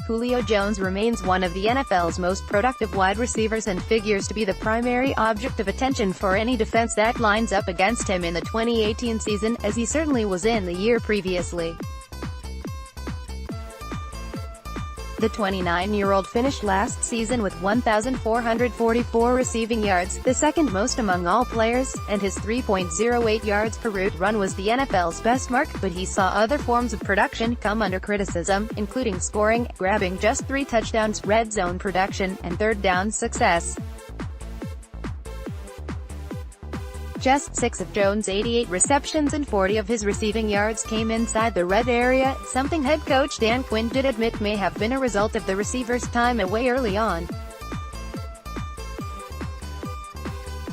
Julio Jones remains one of the NFL's most productive wide receivers and figures to be the primary object of attention for any defense that lines up against him in the 2018 season, as he certainly was in the year previously. The 29-year-old finished last season with 1,444 receiving yards, the second most among all players, and his 3.08 yards per route run was the NFL's best mark, but he saw other forms of production come under criticism, including scoring, grabbing just 3 touchdowns, red zone production, and third down success. Just 6 of Jones' 88 receptions and 40 of his receiving yards came inside the red area, something head coach Dan Quinn did admit may have been a result of the receiver's time away early on.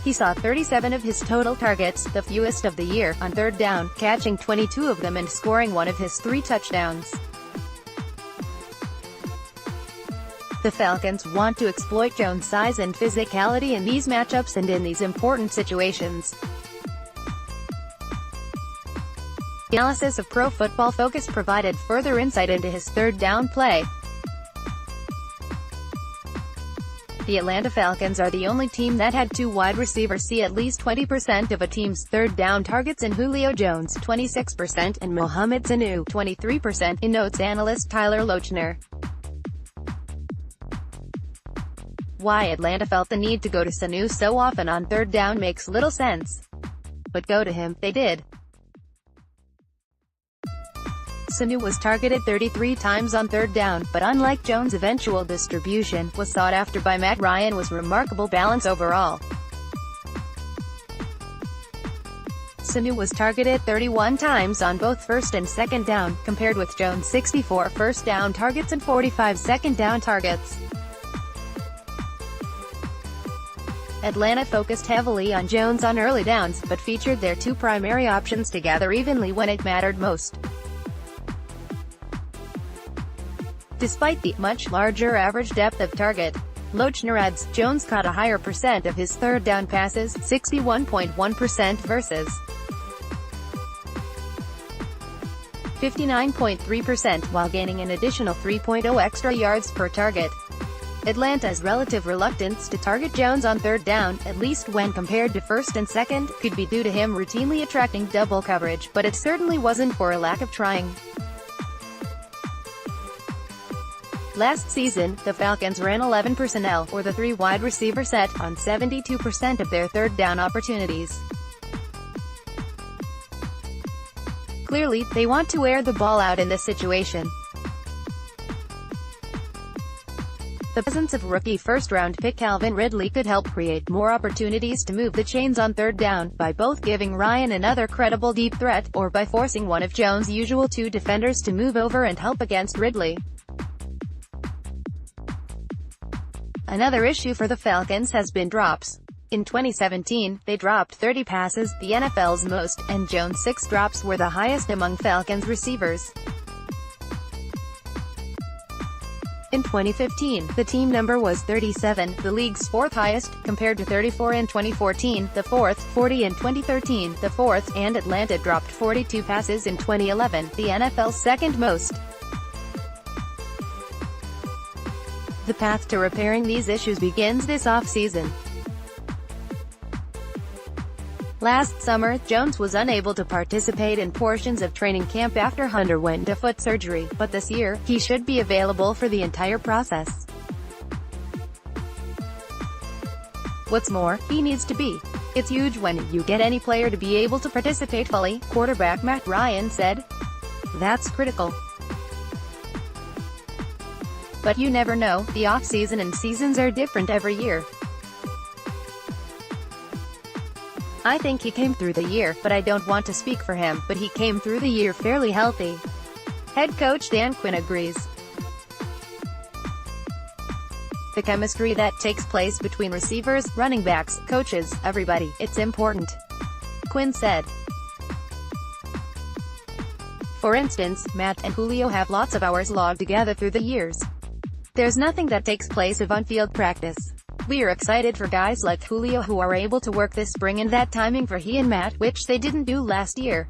He saw 37 of his total targets, the fewest of the year, on third down, catching 22 of them and scoring one of his 3 touchdowns. The Falcons want to exploit Jones' size and physicality in these matchups and in these important situations. Analysis of Pro Football Focus provided further insight into his third down play. The Atlanta Falcons are the only team that had 2 wide receivers see at least 20% of a team's third down targets in Julio Jones, 26%, and Mohamed Sanu, 23%, in notes analyst Tyler Lochner. Why Atlanta felt the need to go to Sanu so often on third down makes little sense. But go to him, they did. Sanu was targeted 33 times on third down, but unlike Jones' eventual distribution, was sought after by Matt Ryan was remarkable balance overall. Sanu was targeted 31 times on both first and second down, compared with Jones' 64 first down targets and 45 second down targets. Atlanta focused heavily on Jones on early downs, but featured their 2 primary options together evenly when it mattered most. Despite the much larger average depth of target, Lochner adds, Jones caught a higher percent of his third down passes, 61.1% versus 59.3%, while gaining an additional 3.0 extra yards per target. Atlanta's relative reluctance to target Jones on third down, at least when compared to first and second, could be due to him routinely attracting double coverage, but it certainly wasn't for a lack of trying. Last season, the Falcons ran 11 personnel, or the 3 wide receiver set, on 72% of their third down opportunities. Clearly, they want to air the ball out in this situation. The presence of rookie first-round pick Calvin Ridley could help create more opportunities to move the chains on third down, by both giving Ryan another credible deep threat, or by forcing one of Jones' usual 2 defenders to move over and help against Ridley. Another issue for the Falcons has been drops. In 2017, they dropped 30 passes, the NFL's most, and Jones' 6 drops were the highest among Falcons receivers. In 2015, the team number was 37, the league's 4th highest, compared to 34 in 2014, the 4th, 40 in 2013, the 4th, and Atlanta dropped 42 passes in 2011, the NFL's 2nd most. The path to repairing these issues begins this offseason. Last summer, Jones was unable to participate in portions of training camp after he underwent a foot surgery, but this year, he should be available for the entire process. What's more, he needs to be. It's huge when you get any player to be able to participate fully, quarterback Matt Ryan said. That's critical. But you never know, the off-season and seasons are different every year. I think he came through the year, but I don't want to speak for him, but he came through the year fairly healthy. Head coach Dan Quinn agrees. The chemistry that takes place between receivers, running backs, coaches, everybody, it's important, Quinn said. For instance, Matt and Julio have lots of hours logged together through the years. There's nothing that takes place of on-field practice. We are excited for guys like Julio who are able to work this spring and that timing for he and Matt, which they didn't do last year.